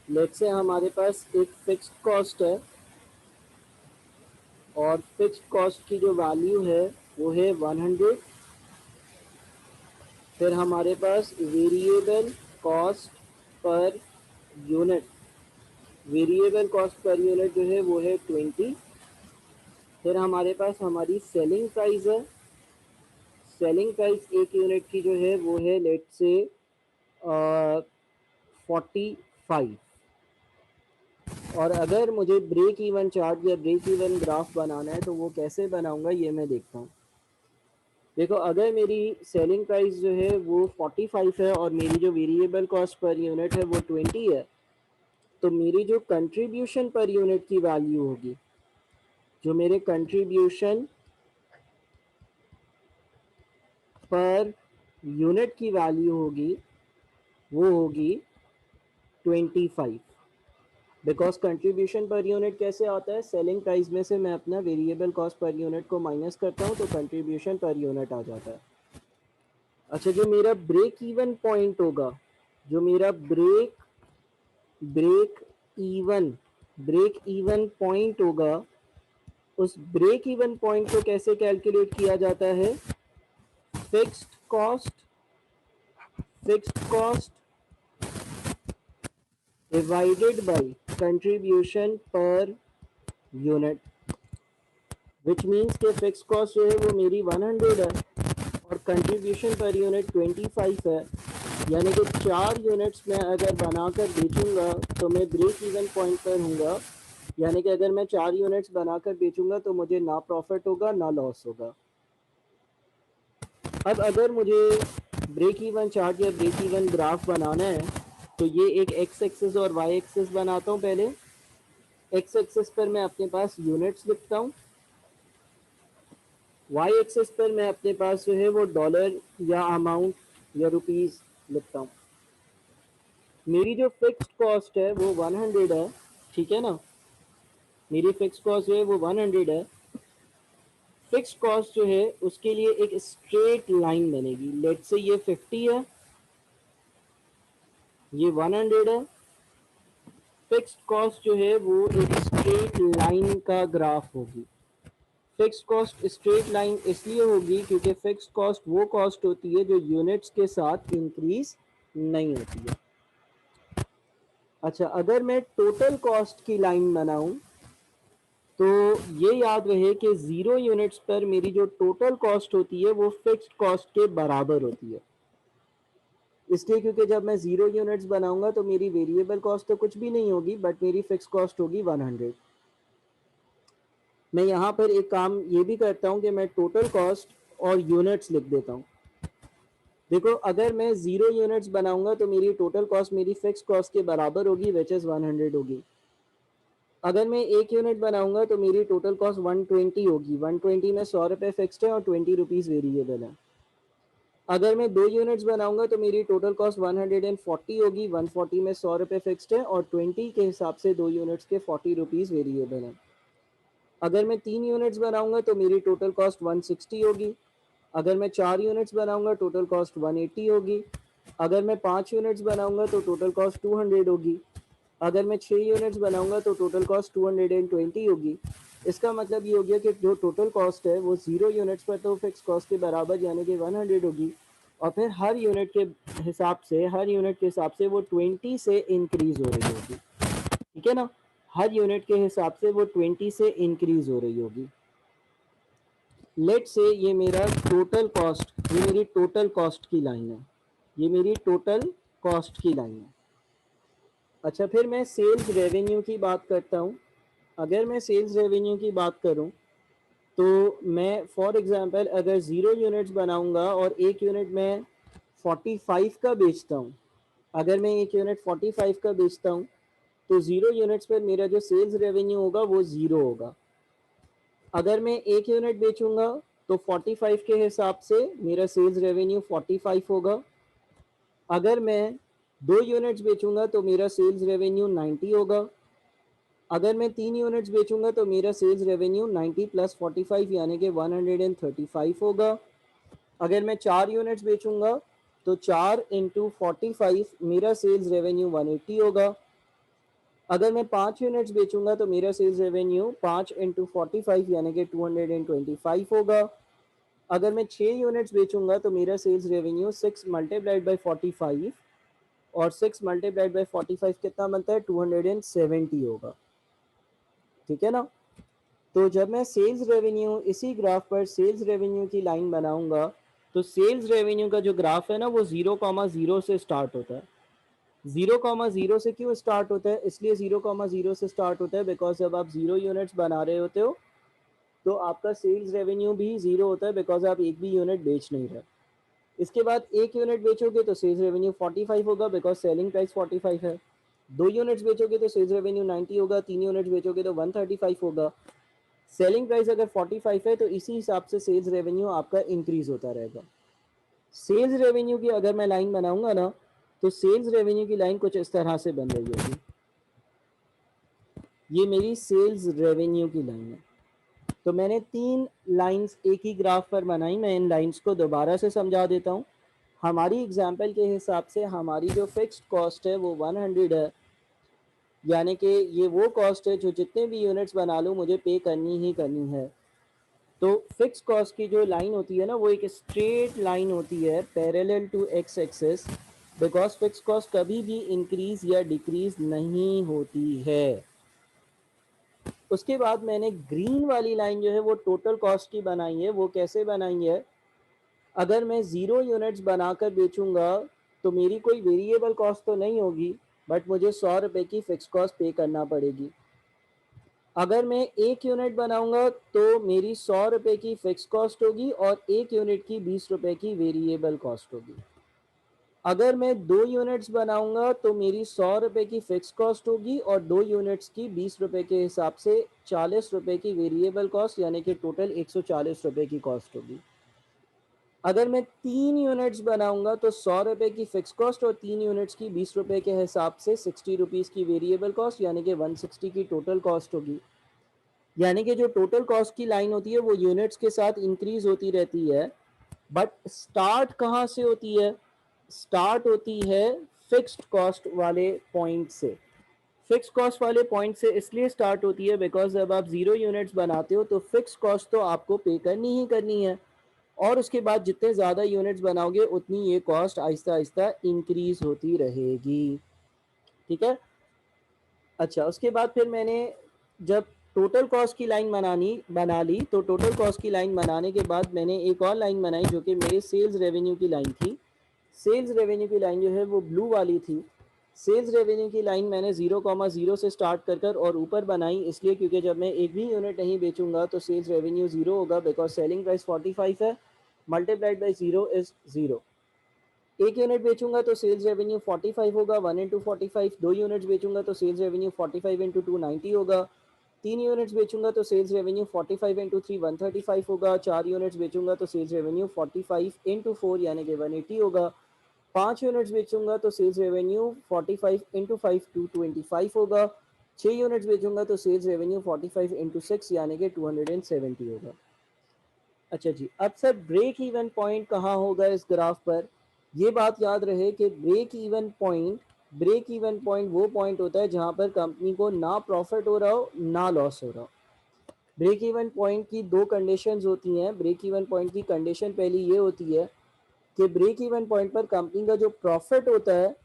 Let's say हमारे पास एक fixed cost है और फिक्स्ड कॉस्ट की जो वैल्यू है वो है 100। फिर हमारे पास variable cost per unit, variable cost per unit जो है वो है 20। फिर हमारे पास हमारी सेलिंग प्राइस है। सेलिंग प्राइस एक यूनिट की जो है वो है लेट्स से 45। और अगर मुझे ब्रेक इवन चार्ट या ब्रेक इवन ग्राफ बनाना है तो वो कैसे बनाऊंगा ये मैं देखता हूँ। देखो, अगर मेरी सेलिंग प्राइस जो है वो 45 है और मेरी जो वेरिएबल कॉस्ट पर यूनिट है वो 20 है, तो मेरी जो कंट्रीब्यूशन पर यूनिट की वैल्यू होगी, जो मेरे कंट्रीब्यूशन पर यूनिट की वैल्यू होगी वो होगी 25। बिकॉज कंट्रीब्यूशन पर यूनिट कैसे आता है, सेलिंग प्राइस में से मैं अपना वेरिएबल कॉस्ट पर यूनिट को माइनस करता हूँ तो कंट्रीब्यूशन पर यूनिट आ जाता है। अच्छा, जो मेरा ब्रेक इवन पॉइंट होगा, जो मेरा break even break even point होगा, उस ब्रेक इवन पॉइंट को कैसे कैलकुलेट किया जाता है, fixed cost fixed cost divided by contribution per unit, which means के फिक्स कॉस्ट जो है वो मेरी 100 है और कंट्रीब्यूशन पर यूनिट 25 है। यानी कि 4 यूनिट्स मैं अगर बनाकर बेचूंगा तो मैं ब्रेक इवन पॉइंट पर हूँगा। यानी कि अगर मैं 4 यूनिट्स बनाकर बेचूंगा तो मुझे ना प्रॉफिट होगा ना लॉस होगा। अब अगर मुझे ब्रेक इवन चार्ट या ब्रेक इवन ग्राफ बनाना है तो ये एक एक्स एक्सिस और वाई एक्सिस बनाता हूँ। पहले एक्स एक्सिस पर मैं अपने पास यूनिट्स लिखता हूँ, वाई एक्सिस पर मैं अपने पास जो है वो डॉलर या अमाउंट या रुपीस लिखता हूँ। मेरी जो फिक्स्ड कॉस्ट है वो 100 है, ठीक है ना। मेरी फिक्स कॉस्ट जो है वो 100 है। फिक्स कॉस्ट जो है उसके लिए एक स्ट्रेट लाइन बनेगी। लेट्स से ये 50 है, ये 100 है। फिक्स्ड कॉस्ट जो है वो एक स्ट्रेट लाइन का ग्राफ होगी। फिक्स कॉस्ट स्ट्रेट लाइन इसलिए होगी क्योंकि फिक्स कॉस्ट वो कॉस्ट होती है जो यूनिट्स के साथ इंक्रीज नहीं होती है। अच्छा, अगर मैं टोटल कॉस्ट की लाइन बनाऊं तो ये याद रहे कि 0 यूनिट्स पर मेरी जो टोटल कॉस्ट होती है वो फिक्स्ड कॉस्ट के बराबर होती है। इसलिए क्योंकि जब मैं 0 यूनिट्स बनाऊंगा तो मेरी वेरिएबल कॉस्ट तो कुछ भी नहीं होगी बट मेरी फिक्स कॉस्ट होगी 100। मैं यहाँ पर एक काम ये भी करता हूँ कि मैं टोटल कॉस्ट और यूनिट्स लिख देता हूँ। देखो, अगर मैं 0 यूनिट्स बनाऊंगा तो मेरी टोटल कॉस्ट मेरी फिक्स कॉस्ट के बराबर होगी, विच इज 100 होगी। अगर मैं 1 यूनिट बनाऊंगा तो मेरी टोटल कॉस्ट 120 होगी। 120 में 100 रुपये फिक्स्ड है और 20 रुपीज़ वेरिएबल है। अगर मैं 2 यूनिट्स बनाऊंगा तो मेरी टोटल कॉस्ट 140 होगी। 140 में 100 रुपये फिक्स्ड है और 20 के हिसाब से 2 यूनिट्स के 40 रुपीज़ वेरिएबल है। अगर मैं 3 यूनिट्स बनाऊंगा तो मेरी टोटल कॉस्ट 160 होगी। अगर मैं 4 यूनिट्स बनाऊंगा टोटल कॉस्ट 180 होगी। अगर मैं 5 यूनिट्स बनाऊंगा तो टोटल कॉस्ट 200 होगी। अगर मैं 6 यूनिट्स बनाऊंगा तो टोटल कॉस्ट 220 होगी। इसका मतलब ये हो गया कि जो टोटल कॉस्ट है वो 0 यूनिट्स पर तो फिक्स कॉस्ट के बराबर यानी कि 100 होगी और फिर हर यूनिट के हिसाब से वो 20 से इंक्रीज हो रही होगी, ठीक है ना। हर यूनिट के हिसाब से वो 20 से इंक्रीज हो रही होगी। लेट से ये मेरा टोटल कॉस्ट, ये मेरी टोटल कॉस्ट की लाइन है, ये मेरी टोटल कॉस्ट की लाइन है। अच्छा, फिर मैं सेल्स रेवेन्यू की बात करता हूँ। अगर मैं सेल्स रेवेन्यू की बात करूँ तो मैं फॉर एग्जांपल अगर 0 यूनिट्स बनाऊंगा और एक यूनिट मैं 45 का बेचता हूँ, अगर मैं एक यूनिट 45 का बेचता हूँ तो 0 यूनिट्स पर मेरा जो सेल्स रेवेन्यू होगा वो 0 होगा। अगर मैं एक यूनिट बेचूंगा तो 45 के हिसाब से मेरा सेल्स रेवेन्यू 45 होगा। अगर मैं 2 यूनिट्स बेचूंगा तो मेरा सेल्स रेवेन्यू 90 होगा। अगर मैं 3 यूनिट्स बेचूंगा तो मेरा सेल्स रेवेन्यू 90 प्लस 45 यानी कि 135 होगा। अगर मैं 4 यूनिट्स बेचूंगा तो 4 इंटू 45 मेरा सेल्स रेवेन्यू 180 होगा। अगर मैं 5 यूनिट्स बेचूंगा तो मेरा सेल्स रेवेन्यू 5 इंटू 45 यानी कि 225 होगा। अगर मैं 6 यूनिट्स बेचूंगा तो मेरा सेल्स रेवेन्यू 6 मल्टीप्लाइड बाई 45, और 6 मल्टीप्लाइड बाई 45 कितना बनता है, 270 होगा। ठीक है ना। तो जब मैं सेल्स रेवेन्यू इसी ग्राफ पर सेल्स रेवेन्यू की लाइन बनाऊंगा तो सेल्स रेवेन्यू का जो ग्राफ है ना वो 0,0 से स्टार्ट होता है। 0,0 से क्यों स्टार्ट होता है, इसलिए 0,0 से स्टार्ट होता है बिकॉज जब आप 0 यूनिट्स बना रहे होते हो तो आपका सेल्स रेवेन्यू भी 0 होता है बिकॉज आप एक भी यूनिट बेच नहीं रहे। इसके बाद 1 यूनिट बेचोगे तो सेल्स रेवेन्यू 45 होगा बिकॉज सेलिंग प्राइस 45 है। 2 यूनिट्स बेचोगे तो सेल्स रेवेन्यू 90 होगा। 3 यूनिट्स बेचोगे तो 135 होगा। सेलिंग प्राइस अगर 45 है तो इसी हिसाब से सेल्स रेवेन्यू आपका इंक्रीज होता रहेगा। सेल्स रेवेन्यू की अगर मैं लाइन बनाऊंगा ना तो सेल्स रेवेन्यू की लाइन कुछ इस तरह से बन रही होगी। ये मेरी सेल्स रेवेन्यू की लाइन है। तो मैंने 3 लाइंस एक ही ग्राफ पर बनाई। मैं इन लाइंस को दोबारा से समझा देता हूँ। हमारी एग्जाम्पल के हिसाब से हमारी जो फिक्स्ड कॉस्ट है वो 100 है, यानी कि ये वो कॉस्ट है जो जितने भी यूनिट्स बना लूँ मुझे पे करनी ही करनी है। तो फिक्स कॉस्ट की जो लाइन होती है ना वो एक स्ट्रेट लाइन होती है parallel to x axis, because fix cost कभी भी इंक्रीज या डिक्रीज नहीं होती है। उसके बाद मैंने ग्रीन वाली लाइन जो है वो टोटल कॉस्ट की बनाई है। वो कैसे बनाई है, अगर मैं 0 यूनिट्स बनाकर बेचूंगा तो मेरी कोई वेरिएबल कॉस्ट तो नहीं होगी, बट मुझे 100 रुपये की फिक्स कॉस्ट पे करना पड़ेगी। अगर मैं 1 यूनिट बनाऊंगा तो मेरी 100 रुपये की फिक्स कॉस्ट होगी और 1 यूनिट की 20 रुपये की वेरिएबल कॉस्ट होगी। अगर मैं 2 यूनिट्स बनाऊंगा तो मेरी 100 रुपये की फिक्स कॉस्ट होगी और 2 यूनिट्स की 20 रुपये के हिसाब से 40 रुपये की वेरिएबल कॉस्ट, यानी कि टोटल 140 रुपये की कॉस्ट होगी। अगर मैं 3 यूनिट्स बनाऊंगा तो 100 रुपये की फिक्स कॉस्ट और 3 यूनिट्स की 20 रुपये के हिसाब से 60 रुपीज़ की वेरिएबल कॉस्ट, यानी कि 160 की टोटल कॉस्ट होगी। यानी कि जो टोटल कॉस्ट की लाइन होती है वो यूनिट्स के साथ इंक्रीज होती रहती है, बट स्टार्ट कहाँ से होती है, स्टार्ट होती है फिक्स्ड कॉस्ट वाले पॉइंट से। फिक्स कॉस्ट वाले पॉइंट से इसलिए स्टार्ट होती है बिकॉज जब आप 0 यूनिट्स बनाते हो तो फिक्स कॉस्ट तो आपको पे करनी ही करनी है, और उसके बाद जितने ज़्यादा यूनिट्स बनाओगे उतनी ये कॉस्ट आहिस्ता आहिस्ता इंक्रीज होती रहेगी। ठीक है। अच्छा, उसके बाद फिर मैंने जब टोटल कॉस्ट की लाइन बना ली तो टोटल कॉस्ट की लाइन बनाने के बाद मैंने एक और लाइन बनाई जो कि मेरे सेल्स रेवेन्यू की लाइन थी। सेल्स रेवेन्यू की लाइन जो है वो ब्लू वाली थी। सेल्स रेवेन्यू की लाइन मैंने 0,0 से स्टार्ट कर और ऊपर बनाई, इसलिए क्योंकि जब मैं एक भी यूनिट नहीं बेचूंगा तो सेल्स रेवेन्यू 0 होगा बिकॉज सेलिंग प्राइस 45 है, मल्टीप्लाइड बाई 0 इज 0। 1 यूनिट बेचूंगा तो सेल्स रेवेन्यू 45 होगा, 1 इंटू 45। 2 यूनिट्स बेचूंगा तो सेल्स रेवेन्यू 45 इंटू 2 90 होगा। 3 यूनिट्स बेचूंगा तो सेल्स रेवेन्यू 45 इंटू 3 135 होगा। 4 यूनिट्स बेचूंगा तो सेल्स रेवेन्यू 45 इंटू 4 यानी कि 180 होगा। 5 यूनिट्स बेचूंगा तो सेल्स रेवेन्यू 45 इंटू 5 225 होगा। 6 यूनिट्स बेचूंगा तो सेल्स रेवेन्यू 45 इंटू 6 यानी कि 270 होगा। अच्छा जी, अब सर ब्रेक इवन पॉइंट कहाँ होगा इस ग्राफ पर। ये बात याद रहे कि ब्रेक इवन पॉइंट वो पॉइंट होता है जहाँ पर कंपनी को ना प्रॉफिट हो रहा हो ना लॉस हो रहा हो। ब्रेक इवन पॉइंट की 2 कंडीशंस होती हैं। ब्रेक इवन पॉइंट की कंडीशन पहली ये होती है कि ब्रेक इवन पॉइंट पर कंपनी का जो प्रॉफिट होता है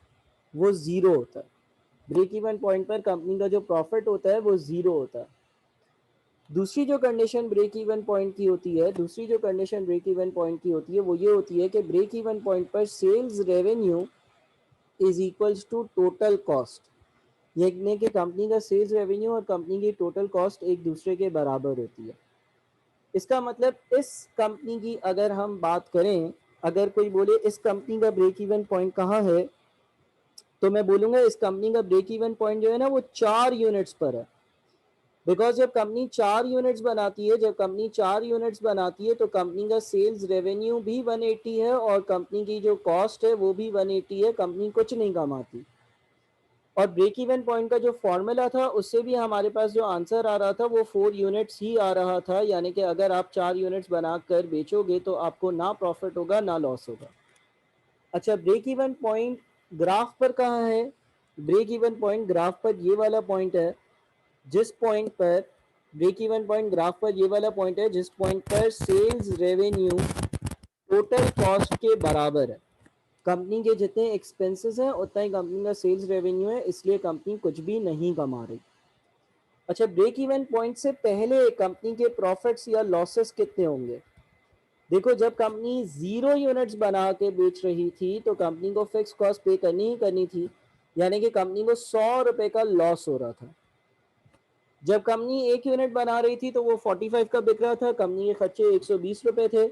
वो ज़ीरो होता है। ब्रेक इवन पॉइंट पर कंपनी का जो प्रॉफिट होता है वो ज़ीरो होता है। दूसरी जो कंडीशन ब्रेक इवन पॉइंट की होती है वो ये होती है कि ब्रेक इवन पॉइंट पर sales revenue is equals to total cost, यानी कि कंपनी का सेल्स रेवेन्यू और कंपनी की टोटल कॉस्ट एक दूसरे के बराबर होती है। इसका मतलब इस कंपनी की अगर हम बात करें, अगर कोई बोले इस कंपनी का ब्रेक इवन पॉइंट कहाँ है, तो मैं बोलूंगा इस कंपनी का ब्रेक इवन पॉइंट जो है ना वो 4 यूनिट्स पर है। बिकॉज जब कंपनी 4 यूनिट्स बनाती है तो कंपनी का सेल्स रेवेन्यू भी 180 है और कंपनी की जो कॉस्ट है वो भी 180 है। कंपनी कुछ नहीं कमाती। और ब्रेक इवन पॉइंट का जो फॉर्मूला था उससे भी हमारे पास जो आंसर आ रहा था वो 4 यूनिट्स ही आ रहा था, यानी कि अगर आप 4 यूनिट्स बनाकर बेचोगे तो आपको ना प्रॉफिट होगा ना लॉस होगा। अच्छा, ब्रेक इवन पॉइंट ग्राफ पर कहाँ है, ब्रेक इवन पॉइंट ग्राफ पर ये वाला पॉइंट है जिस पॉइंट पर ब्रेक इवन पॉइंट ग्राफ पर ये वाला पॉइंट है जिस पॉइंट पर सेल्स रेवेन्यू टोटल कॉस्ट के बराबर है। कंपनी के जितने एक्सपेंसेस हैं उतना ही कंपनी का सेल्स रेवेन्यू है, इसलिए कंपनी कुछ भी नहीं कमा रही। अच्छा, ब्रेक इवन पॉइंट से पहले कंपनी के प्रॉफिट्स या लॉसेस कितने होंगे? देखो, जब कंपनी 0 यूनिट्स बना के बेच रही थी तो कंपनी को फिक्स कॉस्ट पे करनी ही करनी थी, यानी कि कंपनी को 100 रुपए का लॉस हो रहा था। जब कंपनी 1 यूनिट बना रही थी तो वो 45 का बिक रहा था, कंपनी के खर्चे 120 रुपए थे।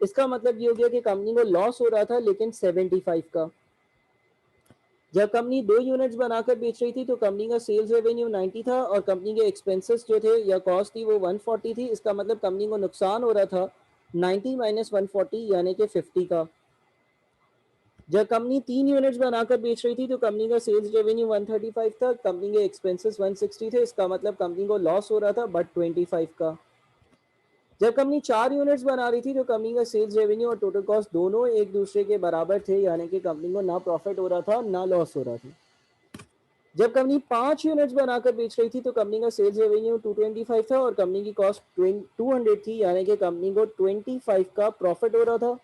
इसका मतलब ये हो गया कि कंपनी को लॉस हो रहा था लेकिन 75 का। जब कंपनी 2 यूनिट्स बनाकर बेच रही थी तो कंपनी का सेल्स रेवेन्यू 90 था और कंपनी के एक्सपेंसेस जो थे या कॉस्ट थी वो 140 थी। इसका मतलब कंपनी को नुकसान हो रहा था 90 माइनस 140 यानी कि 50 का। जब कंपनी 3 यूनिट्स बनाकर बेच रही थी तो कंपनी का सेल्स रेवेन्यू 135 था, कंपनी के एक्सपेंसेस 160 थे। इसका मतलब कंपनी को लॉस हो रहा था बट 25 का। जब कंपनी 4 यूनिट्स बना रही थी तो कंपनी का सेल्स रेवेन्यू और टोटल कॉस्ट दोनों एक दूसरे के बराबर थे, यानी कि कंपनी को ना प्रॉफिट हो रहा था ना लॉस हो रहा था। जब कंपनी 5 यूनिट्स बनाकर बेच रही थी तो कंपनी का सेल्स रेवेन्यू 225 था और कंपनी की कॉस्ट 200 थी, यानी कि कंपनी को 25 का प्रॉफिट हो रहा था।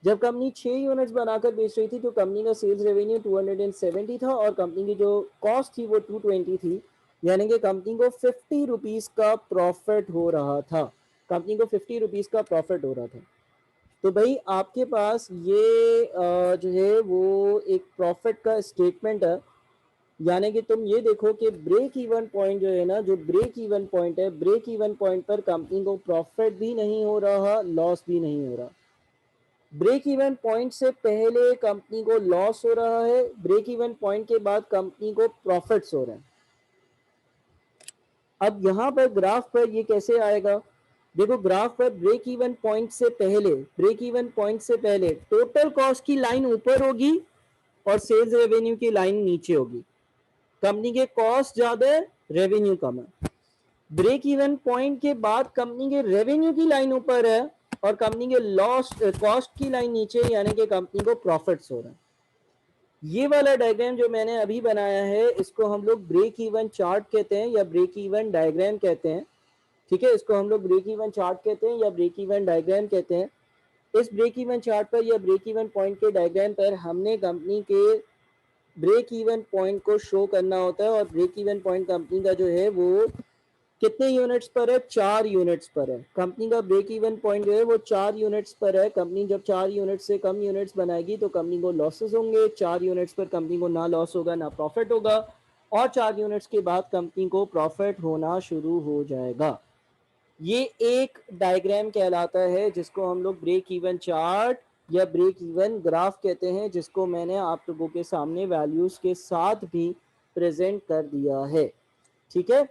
जब कंपनी 6 यूनिट्स बनाकर बेच रही थी तो कंपनी का सेल्स रेवेन्यू 270 था और कंपनी की जो कॉस्ट थी वो 220 थी, यानी कि कंपनी को 50 रुपीज़ का प्रॉफिट हो रहा था। कंपनी को 50 रुपीज़ का प्रॉफिट हो रहा था। तो भाई आपके पास ये जो है वो एक प्रॉफिट का स्टेटमेंट है, यानी कि तुम ये देखो कि ब्रेक इवन पॉइंट जो है ना, जो ब्रेक इवन पॉइंट है, ब्रेक इवन पॉइंट पर कंपनी को प्रॉफिट भी नहीं हो रहा, लॉस भी नहीं हो रहा। ब्रेक इवन पॉइंट से पहले कंपनी को लॉस हो रहा है, ब्रेक इवन पॉइंट के बाद कंपनी को प्रॉफिट्स हो रहे हैं। अब यहां पर ग्राफ पर ये कैसे आएगा? देखो, ग्राफ पर ब्रेक इवन पॉइंट से पहले, ब्रेक इवन पॉइंट से पहले टोटल कॉस्ट की लाइन ऊपर होगी और सेल्स रेवेन्यू की लाइन नीचे होगी। कंपनी के कॉस्ट ज्यादा है, रेवेन्यू कम है। ब्रेक इवन पॉइंट के बाद कंपनी के रेवेन्यू की लाइन ऊपर है और कंपनी के लॉस कॉस्ट की लाइन नीचे, यानी कि कंपनी को प्रॉफिट्स हो रहे हैं। ये वाला डायग्राम जो मैंने अभी बनाया है इसको हम लोग ब्रेक इवन चार्ट कहते हैं या ब्रेक इवन डायग्राम कहते हैं। ठीक है, इसको हम लोग ब्रेक इवन चार्ट कहते हैं या ब्रेक इवन डायग्राम कहते हैं। इस ब्रेक इवन चार्ट पर या ब्रेक इवन पॉइंट के डायग्राम पर हमने कंपनी के ब्रेक इवन पॉइंट को शो करना होता है और ब्रेक इवन पॉइंट कंपनी का जो है वो कितने यूनिट्स पर है? 4 यूनिट्स पर है। कंपनी का ब्रेक इवन पॉइंट जो है वो 4 यूनिट्स पर है। कंपनी जब 4 यूनिट से कम यूनिट्स बनाएगी तो कंपनी को लॉसेस होंगे। 4 यूनिट्स पर कंपनी को ना लॉस होगा ना प्रॉफिट होगा और 4 यूनिट्स के बाद कंपनी को प्रॉफिट होना शुरू हो जाएगा। ये एक डायग्राम कहलाता है जिसको हम लोग ब्रेक इवन चार्ट या ब्रेक इवन ग्राफ कहते हैं, जिसको मैंने आप लोगों के सामने वैल्यूज के साथ भी प्रेजेंट कर दिया है। ठीक है।